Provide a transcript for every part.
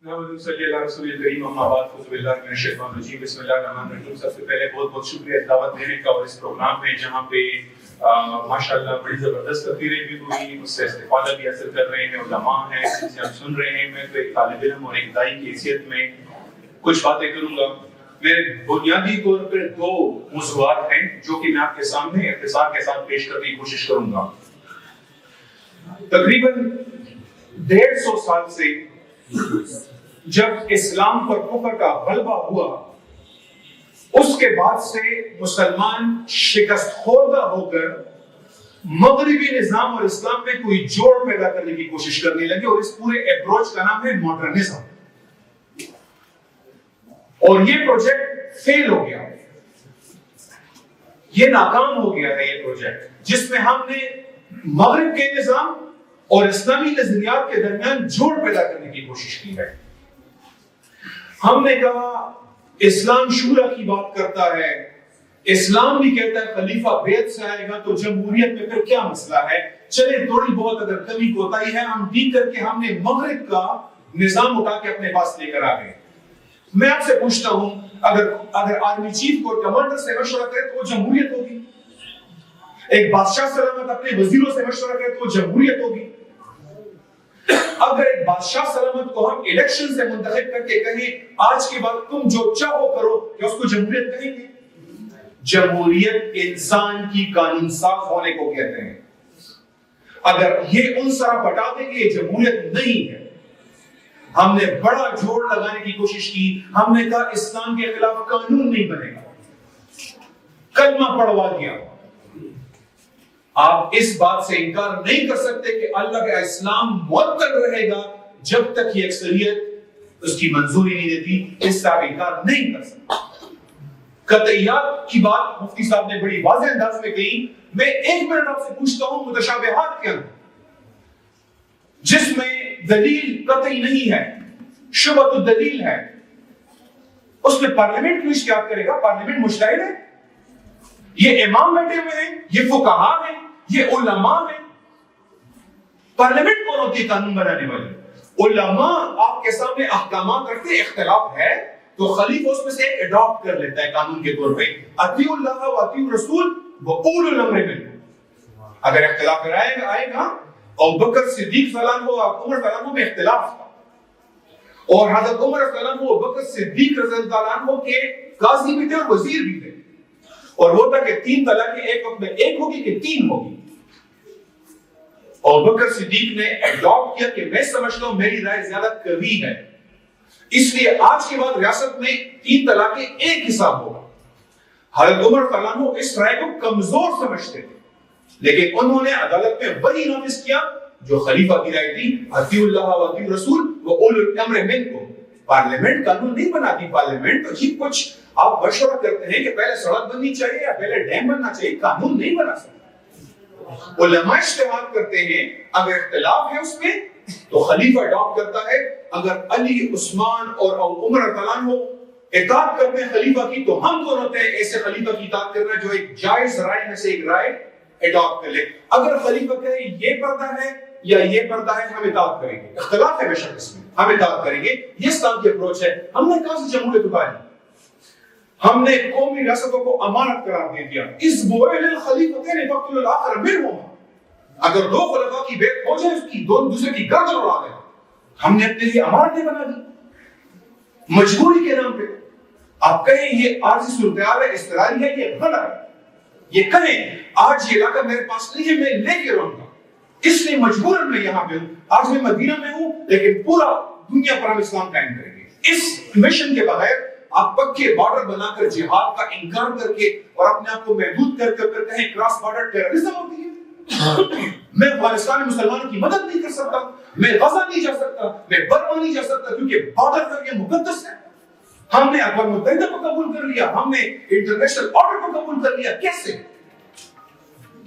سب سے پہلے بہت بہت شکریہ دعوت دینے کا اور اس پروگرام میں جہاں پہ ماشاءاللہ بڑی زبردست تقریریں بھی ہوئی، اس سے استفادہ بھی حاصل کر رہے ہیں، علماء ہیں جن سے ہم سن رہے ہیں۔ میں تو ایک طالب علم اور ایک داعی کی حیثیت میں کچھ باتیں کروں گا۔ میرے بنیادی طور پر دو موضوعات ہیں جو کہ میں آپ کے سامنے اختصار کے ساتھ پیش کرنے کی کوشش کروں گا۔ تقریباً 150 سال سے جب اسلام پر کفر کا غلبہ ہوا، اس کے بعد سے مسلمان شکست خوردہ ہو کر مغربی نظام اور اسلام میں کوئی جوڑ پیدا کرنے کی کوشش کرنے لگے، اور اس پورے اپروچ کا نام ہے ماڈرنزم۔ اور یہ پروجیکٹ فیل ہو گیا، یہ ناکام ہو گیا ہے۔ یہ پروجیکٹ جس میں ہم نے مغرب کے نظام اور اسلامی نظریات کے درمیان جوڑ پیدا کرنے کی کوشش کی ہے۔ ہم نے کہا اسلام شورا کی بات کرتا ہے، اسلام بھی کہتا ہے خلیفہ بیعت سے آئے گا، تو جمہوریت میں پھر کیا مسئلہ ہے؟ چلے تھوڑی بہت اگر کمی کوتاہی ہے ہم ٹھیک کر کے ہم نے مغرب کا نظام اٹھا کے اپنے پاس لے کر آ گئے۔ میں آپ سے پوچھتا ہوں، اگر آرمی چیف کو کمانڈر سے مشورہ کرے تو وہ جمہوریت ہوگی؟ ایک بادشاہ سلامت اپنے وزیروں سے مشورہ کرے تو وہ جمہوریت ہوگی؟ اگر ایک بادشاہ سلامت کو ہم الیکشن سے منتخب کر کے کہیں آج کے بعد تم جو چاہو کرو، کیا اس کو جمہوریت کہیں گے؟ جمہوریت انسان کی قانون ساز ہونے کو کہتے ہیں۔ اگر یہ عنصر ہٹا دیں گے یہ جمہوریت نہیں ہے۔ ہم نے بڑا جوڑ لگانے کی کوشش کی، ہم نے کہا اسلام کے خلاف قانون نہیں بنے گا، کلمہ پڑھوا دیا۔ آپ اس بات سے انکار نہیں کر سکتے کہ اللہ کا اسلام معطل رہے گا جب تک یہ اکثریت اس کی منظوری نہیں دیتی، اس کا انکار نہیں کر سکتے۔ قطعیات کی بات مفتی صاحب نے بڑی واضح انداز میں کہی۔ میں ایک منٹ آپ سے پوچھتا ہوں، متشابہات کیا ہیں جس میں دلیل قطعی نہیں ہے، شبہۃ الدلیل ہے، اس میں پارلیمنٹ کیوں اشتہار کرے گا؟ پارلیمنٹ مجتہد ہے، یہ امام بیٹھے ہوئے ہیں، یہ فقہاء ہیں، یہ علماء ہیں۔ پارلیمنٹ کون ہوتی ہے قانون بنانے والی؟ علماء آپ کے سامنے احکامات رکھتے، اختلاف ہے تو خلیفہ اس میں سے ایک اڈاپٹ کر لیتا ہے قانون کے طور پہ، اطیعوا اللہ و اطیعوا الرسول واولو الامر منکم۔ اگر اختلاف آئے گا، اور بکر صدیق صلی اللہ عنہ اور عمر صلی اللہ عنہ میں اختلاف تھا، اور حضرت عمر صلی اللہ عنہ اور بکر صدیق رضی اللہ عنہ کے قاضی بھی تھے اور وزیر بھی تھے، اور وہ تھا کہ 3 طلاقیں ایک وقت میں ایک ہوگی کہ 3 ہوگی، اور بکر صدیق نے اڈاپٹ کیا کہ میں سمجھتا ہوں میری رائے زیادہ قوی ہے، اس لیے آج کے بعد ریاست میں 3 طلاقیں ایک حساب ہوگا۔ حضرت عمر صلی اللہ عنہ اس رائے کو کمزور سمجھتے تھے، لیکن انہوں نے عدالت میں وہی نافذ کیا جو خلیفہ کی رائے تھی، اطیعوا اللہ و اطیعوا الرسول واولو الامر منکم۔ پارلیمنٹ قانون نہیں بناتی، پارلیمنٹ تو جی کچھ آپ مشورہ کرتے ہیں کہ پہلے سڑک بننی چاہیے یا پہلے ڈیم بننا چاہیے، قانون نہیں بنا سکتا۔ علماء اجتہاد کرتے ہیں، اگر اختلاف ہے اس میں تو خلیفہ اڈاپٹ کرتا ہے۔ اگر علی، عثمان اور عمر رضی اللہ عنہ اطاعت کرتے ہیں خلیفہ کی، تو ہم کون ہوتے ہیں ایسے خلیفہ کی اطاعت کرنا جو ایک جائز رائے میں سے ایک رائے اڈاپٹ کر لے؟ اگر خلیفہ کہے یہ پردہ ہے یا یہ پردہ ہے، ہم اطاعت کریں گے، اختلاف ہے بے شک اس میں، ہم اطاعت کریں گے۔ یہ اسلام کی اپروچ ہے۔ ہم نے کہاں سے جمہوریت اتاری؟ ہم نے قومی ریاستوں کو امانت قرار دے دیا۔ اس بوئل الخلیفتین فقتل الاخر منہما، اگر 2 خلفاء کی بیعت ہو جائے، اس کی دوسرے کی گردن اڑا دیں۔ ہم نے اپنے لیے امانتیں بنا دی مجبوری کے نام پہ۔ آپ کہیں یہ عارضی صورتحال ہے، اضطراری ہے، یہ غلط ہے۔ یہ کہیں آج یہ علاقہ میرے پاس نہیں ہے، میں لے کے رہوں گا، اس لیے مجبوراً میں یہاں پہ ہوں۔ آج میں مدینہ میں ہوں، لیکن پورا دنیا پر ہم اسلام قائم کریں گے۔ اس مشن کے بغیر آپ پکے بارڈر بنا کر جہاد کا انکار کر کے اور اپنے آپ کو محدود کر کر کہیں کراس بارڈر ٹیررزم ہوتی ہے۔ میں افغانستان میں مسلمانوں کی مدد نہیں کر سکتا، میں غزہ نہیں جا سکتا، میں برما نہیں جا سکتا، کیونکہ بارڈر پر یہ مقدس ہے۔ ہم نے اقوام متحدہ کو قبول کر لیا، ہم نے انٹرنیشنل آرڈر کو قبول کر لیا۔ کیسے؟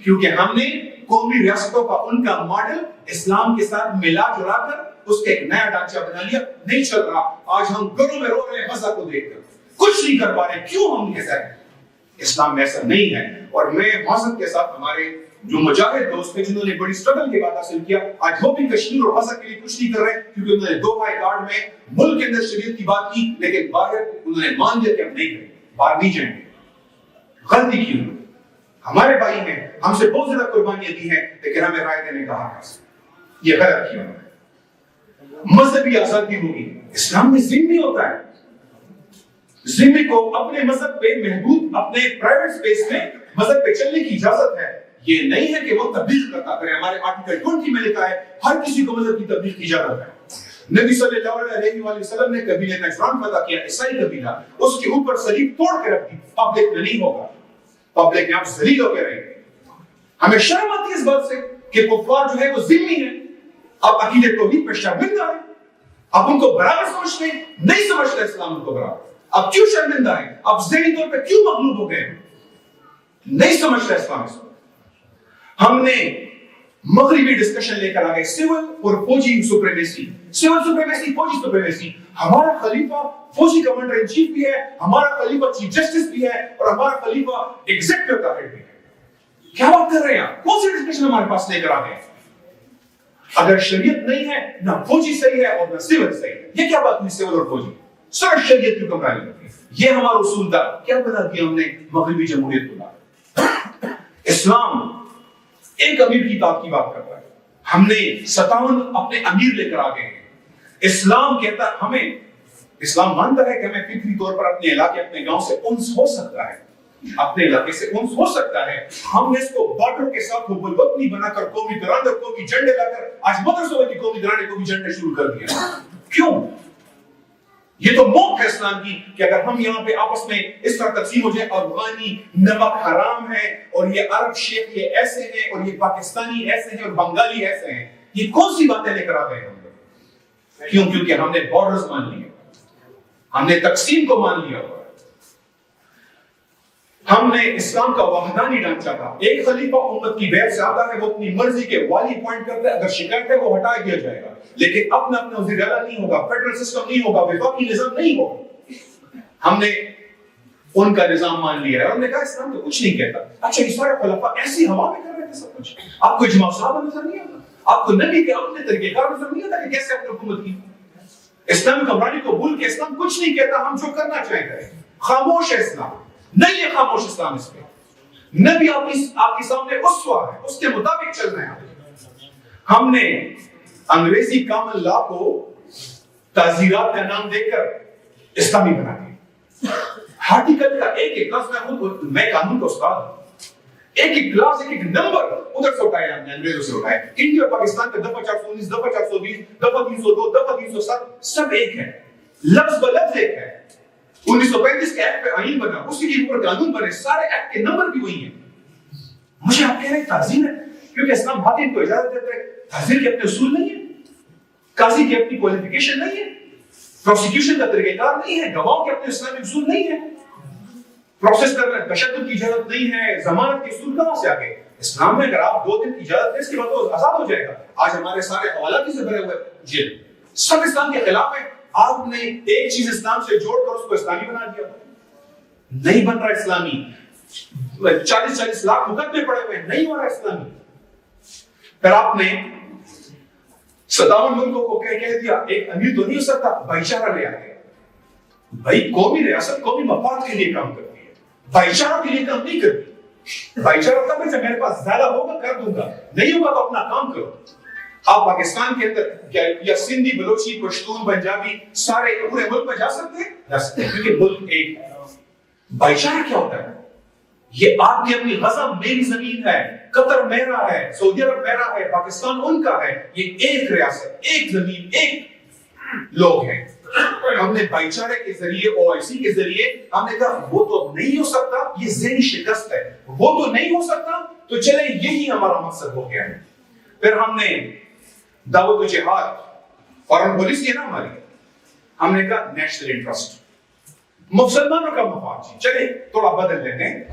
کیونکہ ہم نے قومی ریاستوں کا ان کا ماڈل اسلام کے ساتھ ملا جلا کر اس کا ایک نیا ڈھانچہ بنا لیا۔ نہیں چل رہا۔ آج ہم گھروں میں رو رہے ہیں غزہ کو دیکھ کر، کچھ نہیں کر پا رہے۔ کیوں؟ ہم ایسا ہے؟ اسلام میں ایسا نہیں ہے۔ اور میں معذرت کے ساتھ ہمارے جو مجاہد دوست تھے جنہوں نے بڑی اسٹرگل کے بعد حاصل کیا، آج وہ بھی کشمیر اور غزہ کے لیے کچھ نہیں کر رہے کیونکہ انہوں نے 2 ہائی کارڈ میں ملک کے اندر شریعت کی بات کی، لیکن باہر انہوں نے مان لیا کہ ہم نہیں کریں گے، باہر نہیں جائیں گے۔ غلطی کی انہوں نے، ہمارے بھائی ہیں، ہم سے بہت زیادہ قربانیاں دی ہیں، لیکن ہمیں رائے دینے کا حق ہے، یہ غلط کیا انہوں نے۔ مذہبی آزادی ہوگی، اسلام میں ذمہ ہوتا ہے، ذمہ کو اپنے مذہب پہ محدود، اپنے پرائیویٹ سپیس میں مذہب پہ چلنے کی اجازت ہے۔ یہ نہیں ہے کہ وہ تبلیغ کرتا کرے، ہمارے آرٹیکل 20 میں لکھا ہے ہر کسی کو مذہب کی تبلیغ کی اجازت ہے۔ نبی صلی اللہ علیہ وسلم نے قبیلہ نجران فتح کیا، عیسائی قبیلہ، اس کے اوپر صلیب توڑ کے رکھ دی، پبلک میں نہیں ہوگا، پبلک میں آپ ذلیل ہو کے رہیں گے۔ ہمیں شرم آتی ہے اس بات سے کہ کفار جو ہے وہ ذمی ہیں، آپ عقیدے توحید پہ شرمندہ ہیں، آپ ان کو برابر سمجھتے ہیں، نہیں سمجھتے اسلام ان کو برابر، آپ کیوں شرمندہ ہیں، آپ ذہنی طور پہ کیوں مغلوب ہو گئے، نہیں سمجھتے اسلام اس کو۔ ہم نے مغربی ڈسکشن لے کر آگئے، سول اور فوجی سپریمیسی، سول سپریمیسی، فوجی سپریمیسی۔ ہمارا خلیفہ فوجی کمانڈر ان چیف بھی ہے، ہمارا خلیفہ چیف جسٹس بھی ہے، اور ہمارا خلیفہ ایگزیکٹو کا ہیڈ بھی ہے۔ کیا بات کر رہے ہیں آپ؟ کون سی ڈسکشن ہمارے پاس لے کر آگئے؟ اگر شریعت نہیں ہے، نہ فوجی صحیح ہے اور نہ سول صحیح ہے، یہ کیا بات ہوئی سول اور فوجی؟ سر شریعت کی حکمرانی ہوتی ہے، یہ ہمارا اصول تھا، کیا بنا دیا ہم نے مغربی جمہوریت کو؟ اسلام ایک امیر کی اطاعت کی بات کرتا ہے، ہم نے 57 اپنے امیر لے کر آگے ہیں۔ اسلام کہتا ہے ہمیں، اسلام مانتا ہے کہ ہمیں فکری طور پر اپنے علاقے، اپنے گاؤں سے انس ہو سکتا ہے، اپنے علاقے سے انس ہو سکتا ہے۔ ہم نے اس کو بارڈر کے ساتھ حب الوطنی بنا کر، قومی ترانہ، قومی جھنڈے لا کر آج مدرسوں کی قومی ترانے، قومی جھنڈے شروع کر دیا۔ کیوں؟ یہ تو موت ہے اسلام کی کہ اگر ہم یہاں پہ آپس میں اس طرح تقسیم ہو جائے، افغانی نمک حرام ہے اور یہ عرب شیخ یہ ایسے ہیں اور یہ پاکستانی ایسے ہیں اور بنگالی ایسے ہیں، یہ کون سی باتیں لے کر آ گئے ہم لوگ؟ کیوں؟ کیونکہ ہم نے بارڈرز مان لیے، ہم نے تقسیم کو مان لیا۔ ہم نے اسلام کا وحدانی ڈھانچہ تھا، ایک خلیفہ امت کی بیعت سے آتا ہے، وہ اپنی مرضی کے والی اپوائنٹ کرتا ہے، اگر شکایت ہے وہ ہٹا دیا جائے گا، لیکن اپنا وزیر اعلیٰ نہیں ہوگا، فیڈرل سسٹم نہیں ہوگا، وفاقی نظام نہیں ہوگا۔ ہم نے ان کا نظام مان لیا ہے اور ہم نے کہا اسلام تو کچھ نہیں کہتا۔ اچھا، اس بار خلافہ ایسی ہوا میں کر رہے تھے سب کچھ، آپ کو اجماع صحابہ نظر نہیں آتا، آپ کو نبی کے اپنے طریقہ کار نظر نہیں آتا کہ کیسے اپنی حکومت کی؟ اسلام حکمرانی کو بھول کے اسلام کچھ نہیں کہتا، ہم جو کرنا چاہیں کریں، خاموش ہے اسلام، نہیں ہے خاموش اسلام اس پہ۔ نبی آپ کے سامنے اسوہ ہے، اس کے مطابق چلنا ہے۔ ہم نے انگریزی کامن لا کو تعزیرات کا نام دے کر اسلامی بنا دیا۔ آرٹیکل کا ایک ایک کلاس، میں قانون کا استاد ہوں، ایک ایک کلاس، ایک ایک نمبر ادھر سے اٹھائے ہم نے، انگریزوں سے اٹھائے۔ انڈیا اور پاکستان کا دفعہ 419، دفعہ 420، دفعہ 302، دفعہ 307 سب ایک ہے، لفظ بلفظ ایک ہے۔ 1935 کے ایکٹ پہ آئین بنا، اسی کے اوپر قانون بنے، سارے ایکٹ کے نمبر بھی وہی ہیں۔ مجھے آپ کہہ رہے ہیں تعزیر ہے کیونکہ اسلام حاکم کو اجازت دیتا ہے، تعزیر کے اپنے اصول نہیں ہے، قاضی کی اپنی کوالیفیکیشن نہیں ہے، پروسیکیوشن کا طریقہ کار نہیں ہے، گواہوں کے اپنے اسلامی اصول نہیں ہے، پروسیس کرنا تشدد کی اجازت نہیں ہے، ضمانت کے اصول کہاں سے آ گئے؟ اسلام میں اگر آپ 2 دن کی اجازت دیں اس کے بعد وہ آزاد ہو جائے گا۔ آج ہمارے سارے حوالات سے بھرے ہوئے جیل، سب اسلام کے خلاف ہے۔ آپ نے ایک چیز اسلام سے جوڑ کر اس کو اسلامی بنا دیا، نہیں بن رہا اسلامی۔ 40 لاکھ مقدمے پڑے ہوئے ہیں، نہیں ہو رہا اسلامی۔ پھر آپ نے 57 ملکوں کو کہہ دیا ایک امیر تو نہیں ہو سکتا، بھائی چارہ لے آتے۔ بھائی قومی ریاست قومی مفاد کے لیے کام کرتی ہے، بھائی چارہ کے لیے کام نہیں کرتی۔ بھائی چارہ تب ہے جب میرے پاس زیادہ ہوگا کر دوں گا، نہیں ہوگا تو اپنا کام کرو۔ آپ پاکستان کے اندر یا سندھی، بلوچی، پشتون، پنجابی سارے پورے ملک میں جا سکتے ہیں؟ جا سکتے ہیں، کیونکہ ملک ایک ہے۔ بھائی چارہ کیا ہوتا ہے؟ یہ آپ کی اپنی غزہ میری زمین ہے، قطر میرا ہے، سعودی عرب میرا ہے، پاکستان ان کا ہے، یہ ایک ریاست، ایک زمین، ایک لوگ ہیں۔ ہم نے بھائی چارے کے ذریعے، OIC کے ذریعے ہم نے کہا وہ تو نہیں ہو سکتا، یہ ذہنی شکست ہے، وہ تو نہیں ہو سکتا، تو چلے یہی ہمارا مقصد ہو گیا ہے۔ پھر ہم نے دعوت و جہاد، فارن پالیسی ہے نا ہماری، ہم نے کہا نیشنل انٹرسٹ، مسلمانوں کا مفاد، جی چلے تھوڑا بدل لیتے ہیں،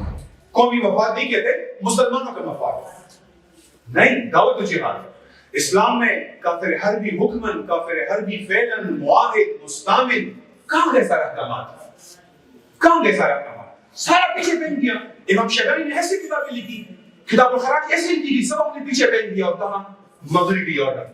قومی مفاد نہیں کہتے، مسلمانوں کا مفاد نہیں، دعوت و جہاد۔ اسلام میں کافر حربی حکمن، کافر حربی فعلن، معاہد، مستعمل، کہاں گئے سارا احکامات؟ کہاں گئے سارا احکامات؟ سارا پیچھے پھینک دیا۔ امام شافعی نے ایسی کتابیں لکھی کتاب الخراج ایسے کی تھی، سب اپنے پیچھے پہن دیا ہوتا ہے مغربی آرڈر.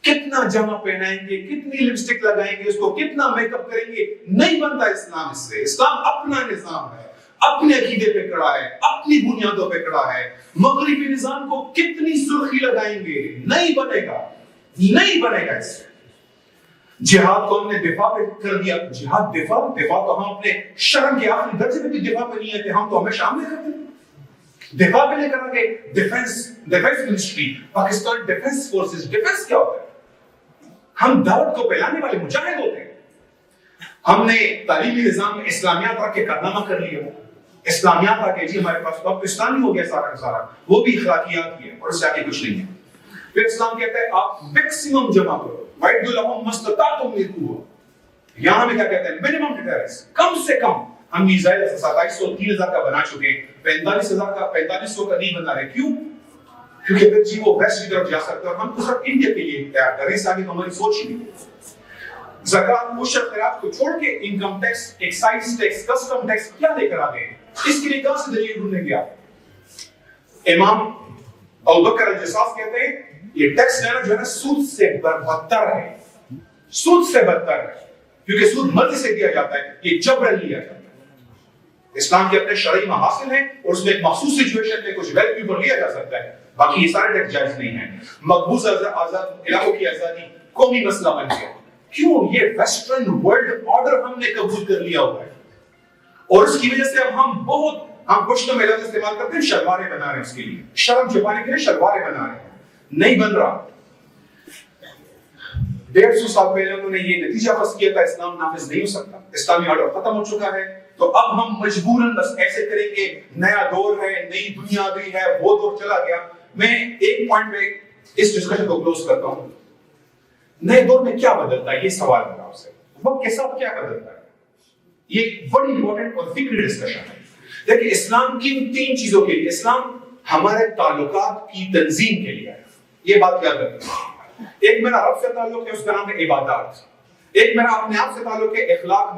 کتنا جامع پہنائیں گے، کتنی لپسٹک لگائیں گے اس کو، کتنا میک اپ کریں گے. نہیں بنتا اسلام اس سے. اسلام اپنا نظام ہے، اپنے عقیدے پہ کڑا ہے، اپنی بنیادوں پہ کڑا ہے. مغربی نظام کو کتنی سرخی لگائیں گے، نہیں بنے گا، نہیں بنے گا اس سے. جہاد کو ہم نے دفاع پہ کر دیا. جہاد دفاع تو ہم اپنے شرم کے آخری درجے پہ بھی دفاع پہ نہیں آتے. ہم تو ہمیشہ عمل کرتے ہیں. دفاع پہ نہیں کریں گے. Defence ministry, Pakistan defence forces. Defence کیا ہوتا ہے؟ ہم دعوت کو پھیلانے والے مجاہد ہوتے ہیں. ہم نے تعلیمی نظام میں اسلامیات رکھ کے کارنامہ کر لیا. اسلامیات آ کے جی ہمارے پاس تو اب اسلامی ہو گیا سارا کا سارا، وہ بھی اخلاقیات ہی ہے اور اس سے آگے کچھ نہیں ہے. پھر اسلام کہتا ہے آپ میکسیمم جمع کرو. وَإِدُّ لَهُمْ مَا اسْتَطَعْتُم مِنْ قُوَّةٍ. یہاں میں کیا کہتے ہیں؟ منیمم ڈیٹرنس، کم سے کم. ہم میزائل 2700 3000 کا بنا چکے، 4500 کا نہیں بنا رہے. کیوں؟ کیونکہ پھر جی وہ ویسٹ کی طرف جا سکتا ہے اور ہم تو صرف انڈیا کے لیے تیار کر رہے ہیں. اس آگے ہماری سوچ ہی نہیں. زکات مشرق خیرات کو چھوڑ کے income tax, excise tax, custom tax کیا لے کر آ گئے؟ اس کے لیے کہاں سے دلیل ڈھونڈنے گیا؟ امام ابوبکر الجصاص کہتے ہیں یہ ٹیکس لینا جو ہے نا سود سے بدتر ہے. سود سے بدتر ہے کیونکہ سود مرضی سے دیا جاتا ہے، یہ جبرن لیا جاتا ہے. اسلام کے اپنے شرعی محاصل ہیں اور اس میں ایک مخصوص سچویشن میں کچھ ویلو کے اوپر لیا جا سکتا ہے، باقی یہ سارے ٹیکس جائز نہیں ہیں. مقبوض آزاد علاقوں کی آزادی قومی مسئلہ بن گیا. کیوں؟ یہ ویسٹرن ورلڈ آرڈر ہم نے قبول کر لیا ہوا ہے اور اس کی وجہ سے اب ہم پشتوں میں لفظ استعمال کرتے ہیں شلواریں بنا رہے ہیں. اس کے لیے شرم چھپانے کے لیے شلواریں بنا رہے ہیں. نہیں بن رہا. 150 سال پہلے انہوں نے یہ نتیجہ بس کیا تھا اسلام نافذ نہیں ہو سکتا، اسلامی آرڈر ختم ہو چکا ہے. تو اب ہم مجبوراً بس ایسے کریں گے. نیا دور ہے، نئی دنیا آ گئی ہے، وہ دور چلا گیا. میں ایک پوائنٹ میں اس ڈسکشن کو کلوز کرتا ہوں. نئے دور میں کیا بدلتا ہے؟ یہ سوال ہے آپ سے. وقت کے ساتھ کیا بدلتا ہے؟ یہ بڑی امپورٹنٹ اور فکری ڈسکشن ہے. دیکھیں اسلام کن 3 چیزوں کے لیے؟ اسلام ہمارے تعلقات کی تنظیم کے لیے ہے. یہ بات یاد رکھیں. ایک میرا رب سے تعلق ہے، اس کا نام ہے عبادات. ایک میرا اپنے آپ سے تعلق ہے، اخلاق،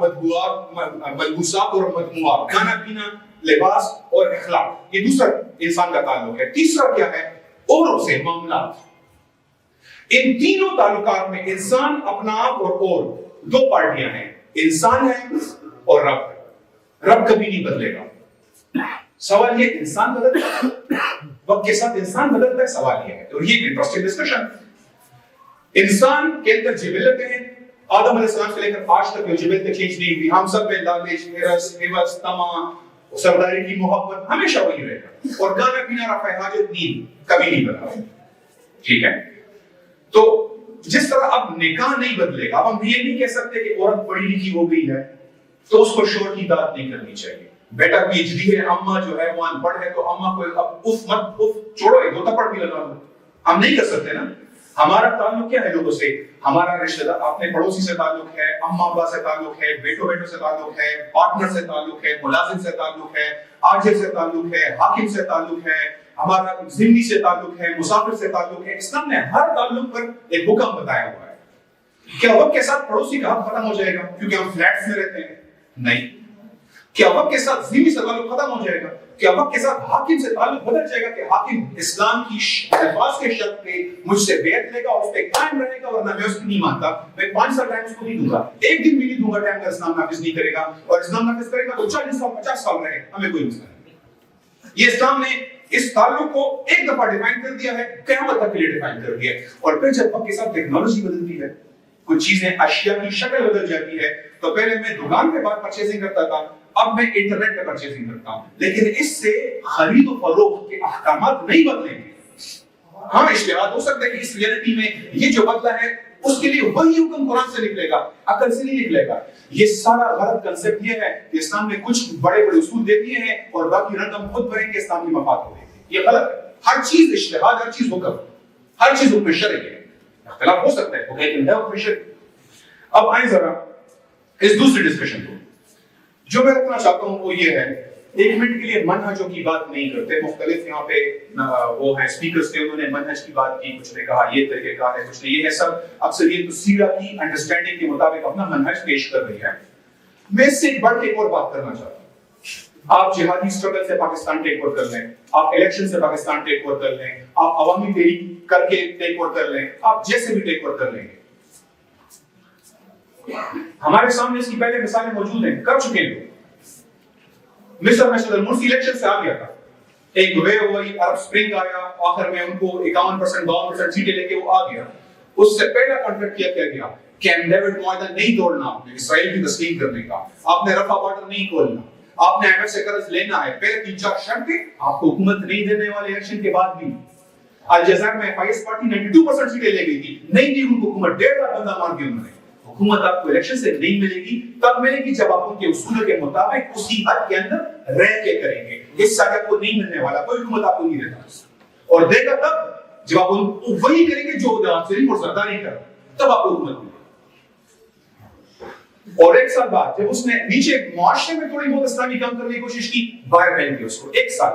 ملبوسات اور مجموعات، کھانا پینا، لباس اور اخلاق. یہ دوسرا انسان کا تعلق ہے. تیسرا کیا ہے؟ اوروں سے معاملات. ان تینوں تعلقات میں انسان، اپنا آپ اور 2 پارٹیاں ہیں. انسان ہے اور رب. رب کبھی نہیں بدلے گا. سوال یہ انسان بدلتا ہے، وقت کے ساتھ انسان بدلتا ہے. سوال یہ ہے اور یہ ایک انٹرسٹنگ ڈسکشن. انسان کے اندر جبلتیں ہیں، آدم علیہ السلام سے لے کر آج تک جبلتیں چینج نہیں ہوئی. ہم سب میں لالچ، ہرس، طمع، سرداری کی محبت ہمیشہ وہی رہے گا. اور کھانا پینا، رفع حاجت، نیند کبھی نہیں بدلا. ٹھیک ہے. تو جس طرح اب نکاح نہیں بدلے گا، اب ہم یہ نہیں کہہ سکتے کہ عورت پڑھی لکھی ہو گئی ہے تو اس کو شوہر کی داد نہیں کرنی چاہیے. بیٹا پی ایچ ڈی ہے، اماں جو ہے وہ ان پڑھ ہے تو اماں کو اب اف مت اف چھوڑو، 2 تھپڑ بھی لگا دو. ہم نہیں کر سکتے نا. ہمارا تعلق کیا ہے لوگوں سے؟ ہمارا رشتہ دار، اپنے پڑوسی سے تعلق ہے، اماں ابا سے تعلق ہے، بیٹوں سے تعلق ہے، پارٹنر سے تعلق ہے، ملازم سے تعلق ہے، آجر سے تعلق ہے، حاکم سے تعلق ہے، ہمارا ذمہ سے تعلق ہے، مسافر سے تعلق ہے. اسلام نے ہر تعلق پر ایک حکم بتایا ہوا ہے. کیا وقت کے ساتھ پڑوسی کا حق ختم ہو جائے گا کیونکہ ہم فلیٹس میں رہتے ہیں؟ نہیں. کیا وقت کے ساتھ ذمہ سے تعلق ختم ہو جائے گا؟ کیا وقت کے ساتھ حاکم سے تعلق بدل جائے گا کہ حاکم اسلام کی الفاظ کے شرط پہ مجھ سے بیعت لے گا اور اس پہ قائم رہے گا ورنہ میں اس کی نہیں مانتا، میں 5 سال ٹائم اس کو نہیں دوں گا، 1 دن بھی نہیں دوں گا ٹائم کا اسلام نافذ نہیں کرے گا. اور اسلام نافذ کرے گا تو 40 سال 50 سال رہے، ہمیں کوئی مسئلہ نہیں. یہ اسلام نے اس تعلق کو ایک دفعہ ڈیفائن کر دیا ہے، قیامت تک کے لیے ڈیفائن کر دیا ہے. اور پھر جب وقت کے ساتھ ٹیکنالوجی بدلتی ہے، کچھ چیزیں اشیاء کی شکل بدل جاتی ہے. تو پہلے میں دکان پہ بات پرچیزنگ کرتا تھا، اب میں انٹرنیٹ پہ پرچیزنگ کرتا ہوں. لیکن اس سے خرید و فروخت کے احکامات نہیں بدلیں گے. ہاں اشتہاد ہو سکتا ہے کہ اس ریئلٹی میں یہ جو بدلا ہے اس کے لیے وہی حکم قرآن سے نکلے گا، عقل سے نہیں نکلے گا. یہ سارا غلط کنسپٹ یہ ہے کہ اسلام نے کچھ بڑے بڑے اصول دے دیے ہیں اور باقی رنگ ہم خود بھریں گے، اسلام کی مفاد ہو گی. یہ غلط ہے. ہر چیز اشتہاد، ہر چیز حکم، ہر چیز حکم شرعی ہے. اختلاف ہو سکتا ہے لیکن ہے حکم شرعی. اب آئیں ذرا اس دوسری ڈسکشن کو. جو میں رکھنا چاہتا ہوں وہ یہ ہے، 1 منٹ کے لیے منہجوں کی بات نہیں کرتے. مختلف یہاں پہ وہ ہیں اسپیکرز تھے، انہوں نے منہج کی بات کی، کچھ نے کہا یہ طریقہ کار ہے، کچھ نے یہ ہے. سب اکثر یہ تو سیرہ کی انڈرسٹینڈنگ کے مطابق اپنا منہج پیش کر رہی ہے. میں اس سے بڑھ کے ایک اور بات کرنا چاہتا ہوں. آپ جہادی اسٹرگل سے پاکستان ٹیک اوور کر لیں، آپ الیکشن سے پاکستان ٹیک اوور کر لیں, آپ عوامی تحریک کر کے ٹیک اوور کر لیں, آپ جیسے بھی ٹیک اوور کر لیں گے. ہمارے سامنے اس کی پہلے مثالیں موجود ہیں, کر چکے ہیں. مصر میں صدر مرسی الیکشن سے آ گیا تھا, ایک ویو ہوئی, عرب سپرنگ آیا, آخر میں ان کو 51% 52% سیٹیں لے کے وہ آ گیا. اس سے پہلا کانٹریکٹ کیا گیا کیمپ ڈیوڈ معاہدہ نہیں توڑنا, آپ نے اسرائیل کی تسلیم کرنے کا, آپ نے رفح بارڈر نہیں کھولنا, آپ نے IMF سے قرض لینا ہے. پہلے 3-4 شرطیں آپ کو حکومت نہیں دینے والے الیکشن کے بعد بھی. الجزائر میں FIS پارٹی 92% سیٹیں لے گئی تھی, نہیں دی ان کو حکومت, 1.5 لاکھ بندہ مار دیا انہوں نے. حکومت آپ کو الیکشن سے نہیں ملے گی, تب ملے گی جب آپ ان کے اصول کے مطابق اسی حد کے اندر رہ کے کریں گے. اس سے آپ کو نہیں ملنے والا, کوئی حکومت آپ کو نہیں دیتا, اور دے گا تب جب آپ وہی کریں گے جو آپ سے اور سرداری کر, تب آپ کو حکومت ملے. اور 1 سال بعد جب اس نے نیچے معاشرے میں تھوڑی بہت اسلامی کام کرنے کی کوشش کی, باہر پھینک دیا اس کو 1 سال.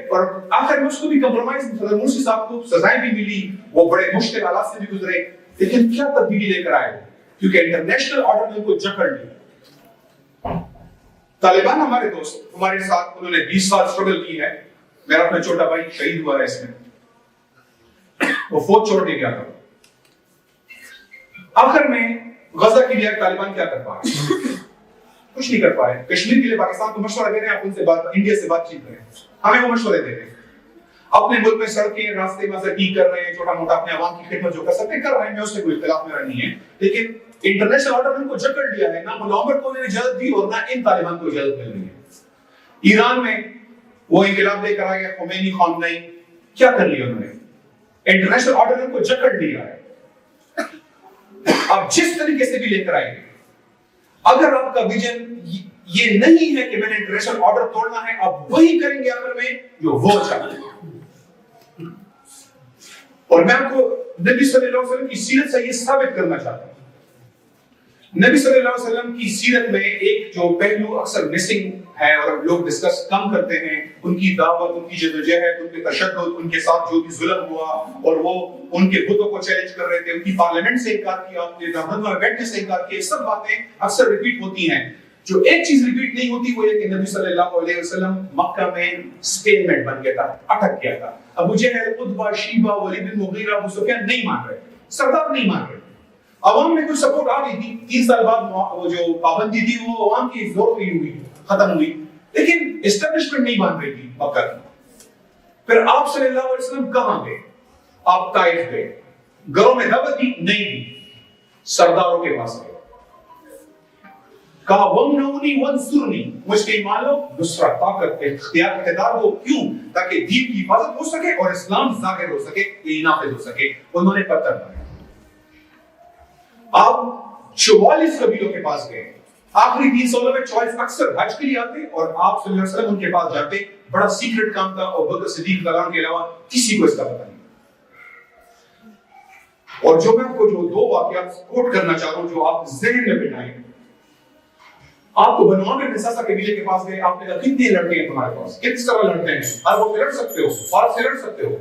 اور آخر میں اس کو بھی کمپرومائز, صدر مرسی صاحب کو سزائیں بھی ملی, وہ بڑے مشکل حالات سے بھی گزرے, لیکن کیا تبدیلی لے کر آئے, کیونکہ انٹرنیشنل آرڈر نے ان کو جکڑ لیا. طالبان ہمارے دوست, ہمارے ساتھ انہوں نے 20 سال سٹرگل کی ہے. میرا اپنا چھوٹا بھائی شہید ہوا ہے اس میں, وہ فوج چھوڑ کے گیا تھا. آخر میں غزہ کے لیے طالبان کیا کر پائے, کچھ نہیں کر پائے. کشمیر کے لیے پاکستان کو مشورہ دے رہے ہیں, آپ ان سے انڈیا سے بات چیت کریں, ہمیں وہ مشورے دے رہے ہیں. اپنے ملک میں سڑکیں راستے میں ٹھیک کر رہے ہیں, چھوٹا موٹا اپنے عوام کی خدمت جو کر سکتے کر رہے ہیں, میں اس سے کوئی اختلاف میرا نہیں ہے. لیکن انٹرنیشنل آرڈر نے کو جکڑ لیا ہے, نہ ملا عمر کو انہوں نے اجازت دی اور نہ ان طالبان کو اجازت مل رہی ہے. ایران میں وہ انقلاب لے کر آ گیا خمینی, خامنئی, کیا کر لیا انہوں نے, انٹرنیشنل آرڈر نے کو جکڑ لیا ہے. آپ جس طریقے سے بھی لے کر آئیں گے, اگر آپ کا ویژن یہ نہیں ہے کہ میں نے انٹرنیشنل آرڈر توڑنا ہے, آپ وہی کریں گے آخر میں جو وہ چاہتے ہیں. اور میں آپ کو نبی صلی اللہ علیہ وسلم کی سیرت سے یہ ثابت کرنا چاہتا ہوں. نبی صلی اللہ علیہ وسلم کی سیرت میں ایک جو پہلو اکثر مسنگ ہے اور لوگ ڈسکس کم کرتے ہیں, ان کی دعوت, ان کی جدوجہد, ان کے تشدد, ان کے ساتھ جو بھی ظلم ہوا, اور وہ ان کے بتوں کو چیلنج کر رہے تھے, ان کی پارلیمنٹ سے انکار کیا, اپنے دامن میں بیٹھنے سے انکار کیا, سب باتیں اکثر ریپیٹ ہوتی ہیں. جو ایک چیز ریپیٹ نہیں ہوتی وہ یہ کہ نبی صلی اللہ علیہ وسلم مکہ میں اسٹیلمنٹ بن گیا تھا, اٹک گیا تھا. ابو جہل, عتبہ, شیبہ, ولید بن مغیرہ, ابو سفیان نہیں مان رہے, سردار نہیں مان رہے. عوام میں کوئی سپورٹ آ رہی تھی, 3 سال بعد وہ جو پابندی تھی وہ عوام کی زور نہیں ہوئی, ختم ہوئی, لیکن اسٹیبلشمنٹ نہیں مان رہی تھی مکہ کی. پھر آپ صلی اللہ علیہ وسلم کہاں گئے, آپ طائف گئے, گھروں میں دعوت دی نہیں دی, سرداروں کے پاس گئے, کہا وَمْنَعُونِي وَانْصُرْنِي, مجھ کے ایمان لو, نصرت, طاقت, اقتدار ہو, کیوں, تاکہ دین کی حفاظت ہو سکے اور اسلام ظاہر ہو سکے, یہ نافذ ہو سکے. انہوں نے پتھر مارا. آپ 44 قبیلوں کے پاس گئے, آخری 3 سالوں میں 44 اکثر حج کے لیے آتے اور آپ صلی اللہ علیہ وسلم ان کے پاس جاتے. بڑا سیکرٹ کام تھا, اور بکر صدیق رضی اللہ عنہ کے علاوہ کسی کو اس کا پتہ نہیں. اور جو میں آپ کو جو 2 واقعات کوٹ کرنا چاہ رہا ہوں جو آپ ذہن میں بٹھائیں, آپ کو بنو عامر نساسا قبیلے کے پاس گئے, آپ نے کہا کتنے لڑکے ہیں تمہارے پاس, کس طرح لڑتے ہیں, آپ وہ لڑ سکتے ہو, فارس سے لڑ سکتے ہو.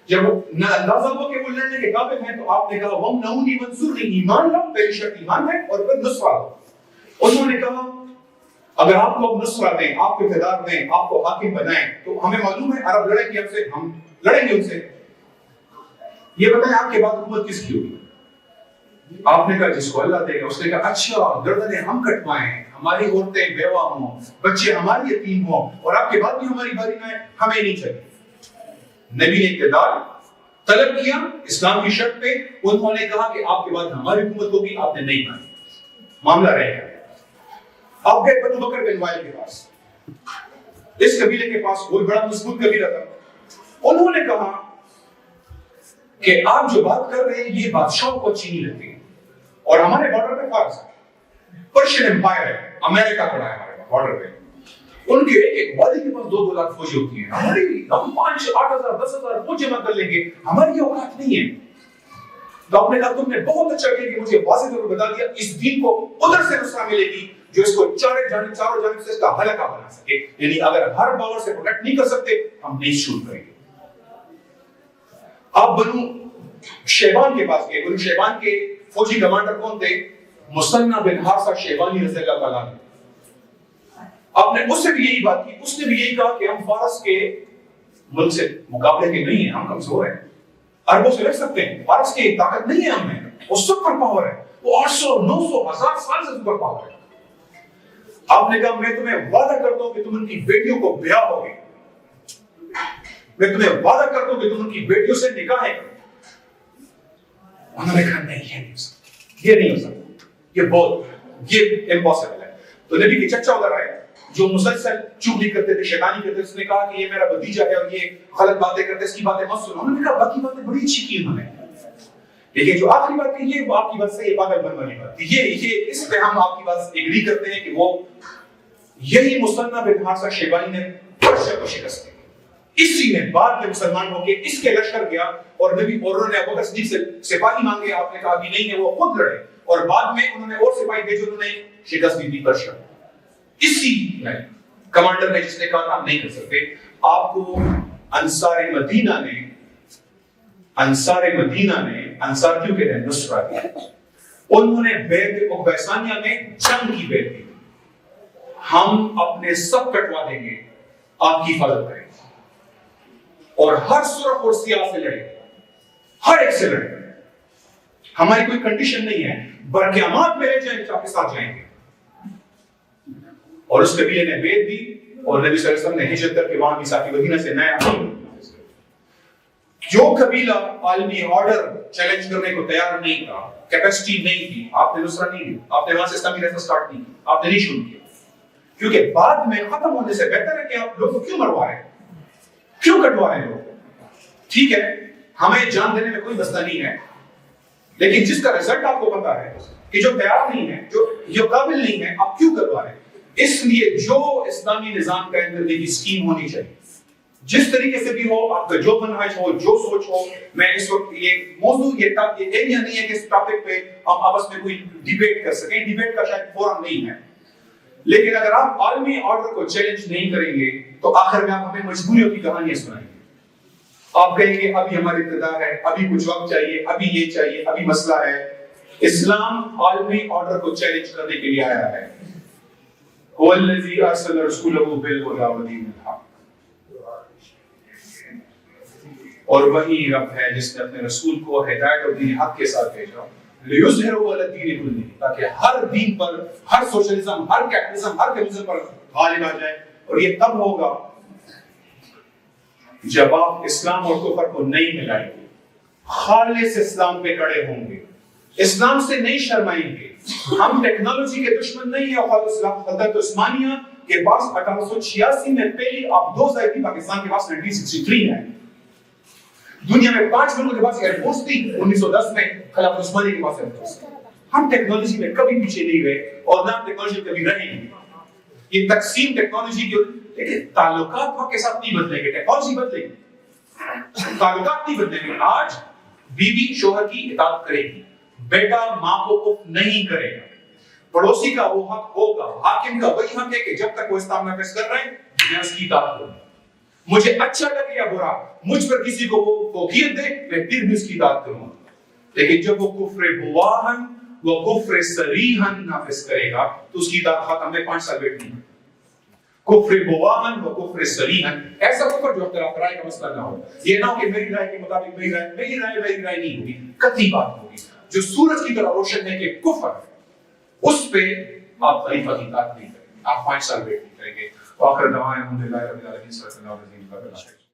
جب اندازہ ہوا کہ وہ لڑنے کے قابل ہیں تو آپ نے کہا وَمْنَعُونِي وَانْصُرْنِي, ایمان لاؤ, پہلی شرط ایمان ہے, اور پھر نصرہ. انہوں نے کہا اگر آپ کو نصرہ دیں, آپ کو اقتدار دیں, آپ کو حاکم بنائیں, تو ہمیں معلوم ہے عرب لڑیں گے ہم سے, ہم لڑیں گے ان سے, یہ بتائیں آپ کے بعد حکومت کس کی ہوگی. آپ نے کہا جس کو اللہ دے گا. اس نے کہا اچھا, گردنیں ہم کٹوائیں, ہماری عورتیں بیوہ ہوں, بچے ہمارے یتیم ہوں, اور آپ کے بعد بھی ہماری باری نہ ہے, ہمیں نہیں چاہیے. نبی نے اقتدار طلب کیا اسلام کی شرط پہ, انہوں نے کہا کہ آپ کے بعد ہماری حکومت ہوگی, آپ نے نہیں مانی, معاملہ رہ گیا. آپ گئے بنو بکر بن وائل کے پاس, اس قبیلے کے پاس کوئی بڑا مضبوط قبیلہ تھا. انہوں نے کہا کہ آپ جو بات کر رہے ہیں یہ بادشاہوں کو اچھی نہیں لگتی, اور ہمارے بارڈر پہ فارس ہے, پرشین امپائر ہے, امریکہ کھڑا ہے ہمارے بارڈر پہ, ان کے ایک والی کے پاس 2-2 لاکھ فوجی ہوتی ہیں, ہماری ہم 5-8 ہزار 10 ہزار فوج جمع کر لیں گے, ہماری اوقات نہیں ہے. تو آپ نے کہا تم نے بہت اچھا کیا کہ مجھے واضح طور پر بتا دیا, اس دین کو ادھر سے نصرہ ملے گی جو اس کو چاروں جانب سے اس کا حلقہ بنا سکے. یعنی اگر ہر باور سے پروٹیکٹ نہیں کر سکتے, ہم نہیں شروع کریں گے. آپ بنو شیبان کے پاس گئے. بنو شیبان کے فوجی کمانڈر کون تھے؟ مثنى بن حارثہ شیبانی رضی اللہ تعالیٰ عنہ. آپ نے اس سے بھی یہی بات کی, اس نے بھی یہی کہا کہ ہم فارس کے ملک سے مقابلے کے نہیں ہیں, ہم کمزور ہیں, اربوں سے لڑ سکتے ہیں, فارس کی طاقت نہیں ہے ہم میں, وہ سپر پاور ہے, وہ 800 900 1000 سال سے سپر پاور ہے. آپ نے کہا میں تمہیں وعدہ کرتا ہوں کہ تم ان کی بیٹیوں کو بیاہ ہوگے, میں تمہیں وعدہ کرتا ہوں کہ تم ان کی بیٹیوں سے نکاح کرو. انہوں نے کہا نہیں, یہ نہیں ہو سکتا, یہ نہیں ہو سکتا, یہ بہت یہ امپاسبل ہے. تو نبی کے چچا ادھر آئے جو مسلسل چغلی کرتے تھے, شیطانی کرتے تھے. اس نے کہا کہ یہ میرا بھتیجا ہے اور یہ غلط باتیں کرتے ہیں, اس کی باتیں مت سنو. انہوں نے کہا باقی باتیں بڑی اچھی کی انہوں نے, لیکن جو آخری بات ہے یہ آپ کی بات سے یہ پاگل بن والی بات, یہ اس پہ ہم آپ کی بات ایگری کرتے ہیں کہ وہ یہی مصنع بن حارثہ شیبانی نے پرشیا کو شکست دی. اسی نے بعد میں مسلمان ہو کے اس کے لشکر گیا اور نبی اور انہوں نے ابوبکر صدیق سے سپاہی مانگے. آپ نے کہا ابھی نہیں ہے, وہ خود لڑے اور بعد میں انہوں نے اور سپاہی بھیجے, انہوں نے شکست دی پرشیا. اسی کمانڈر نے جس نے کہا تھا نہیں کر سکتے. آپ کو انصار مدینہ نے انصار کیوں کہتے ہیں نصرہ دی, انہوں نے بیعت عقبہ ثانیہ میں جنگ کی بیعت دی. ہم اپنے سب کٹوا دیں گے, آپ کی حفاظت کریں گے اور ہر سرخ اور سیاہ سے لڑیں گے, ہر ایک سے لڑیں گے. ہماری کوئی کنڈیشن نہیں ہے, برقیامات میں لے جائیں آپ کے ساتھ جائیں گے. اور اس قبیلے نے بیعت دی اور نبی صلی اللہ علیہ وسلم نے ہجرت کر کے وہاں کی ساتھی مدینہ سے نیا جو قبیلہ عالمی آرڈر چیلنج کرنے کو تیار نہیں تھا, کیپیسٹی نہیں تھی, آپ نے نصرہ نہیں دی, آپ نے وہاں سے اسلامی ریاست سٹارٹ نہیں کی, آپ نے نہیں شروع کیا. کیونکہ بعد میں ختم ہونے سے بہتر ہے کہ آپ لوگوں کو کیوں مروا رہے ہیں, کیوں کٹوا رہے ہیں لوگ. ٹھیک ہے ہمیں جان دینے میں کوئی مسئلہ نہیں ہے, لیکن جس کا رزلٹ آپ کو پتا ہے کہ جو تیار نہیں ہے, جو قابل نہیں ہے, آپ کیوں کروا رہے ہیں. اس لیے جو اسلامی نظام کا اندر کی سکیم ہونی چاہیے, جس طریقے سے بھی ہو, آپ کا جو منہج ہو, جو سوچ ہو. میں اس وقت یہ موضوع یہ ایریا نہیں ہے کہ اس ٹاپک پہ ہم آپس میں کوئی ڈیبیٹ کر سکیں, ڈیبیٹ کا شاید فورم نہیں ہے. لیکن اگر آپ عالمی آرڈر کو چیلنج نہیں کریں گے تو آخر میں آپ ہمیں مجبوریوں کی کہانیاں سنائیں گے. آپ کہیں گے ابھی ہماری ابتدا ہے, ابھی کچھ وقت چاہیے, ابھی یہ چاہیے, ابھی مسئلہ ہے. اسلام عالمی آرڈر کو چیلنج کرنے کے لیے آیا ہے. هو الذي ارسل رسوله بالهدى ودين الحق, اور وہی رب ہے جس نے اپنے رسول کو ہدایت اور دین حق کے ساتھ بھیجا, لِيُظْهِرَهُ عَلَى الدِّينِ كُلِّهِ, تاکہ ہر دین پر, ہر سوشلزم, ہر کیپٹلزم, ہر کمیونزم پر غالب آ جائے. اور یہ تب ہوگا جب آپ اسلام اور کفر کو نہیں ملائیں گے, خالص اسلام پہ کڑے ہوں گے, اسلام سے نہیں شرمائیں گے. ہم ٹیکنالوجی کے دشمن نہیں ہیں. حضرت عثمانیہ کے پاس 1886 میں پہلی آبدوز آئی تھی, پاکستان کے پاس 1963 ہے. دنیا میں 5 ملکوں کے پاس ایئر فورس تھی, 1910 میں خلافت عثمانیہ کے پاس ایئر فورس تھی. ہم ٹیکنالوجی میں کبھی پیچھے نہیں گئے اور نہ ٹیکنالوجی کبھی رہیں گے. یہ تقسیم ٹیکنالوجی کی, لیکن تعلقات وقت کے ساتھ نہیں بدلیں گے, ٹیکنالوجی بدلے گی, تعلقات نہیں بدلیں گے. آج بیوی شوہر کی اطاعت کرے گی, بیٹا ماں کو اف نہیں کرے گا, پڑوسی کا وہ حق ہوگا, حاکم کا وہی حق ہے کہ جب تک وہ اسلام نافذ کر رہے ہیں میں اس کی اطاعت کروں. مجھے اچھا لگے یا برا, مجھ پر کسی کو وہ فوقیت دے میں پھر بھی اس کی اطاعت کروں. لیکن جب وہ کفر بواہن, وہ کفر صریحن نافذ کرے گا تو اس کی اطاعت ختم. میں 5 سال بیٹھ نہیں. کفر بواہن و کفر صریحن, ایسا کفر جو اختلاف رائے کا مسئلہ نہ ہو. یہ نہ ہو کہ میری رائے کے مطابق میری رائے نہیں ہوگی, قطعی بات ہوگی. جو سورج کی طرح روشن ہے کہ کفر, اس پہ آپ خلیفہ کی اطاعت نہیں کریں گے, آپ 5 سال ویٹ نہیں کریں گے. آخر دعائیں الحمدللہ رب العالمین صلی اللہ علیہ وسلم.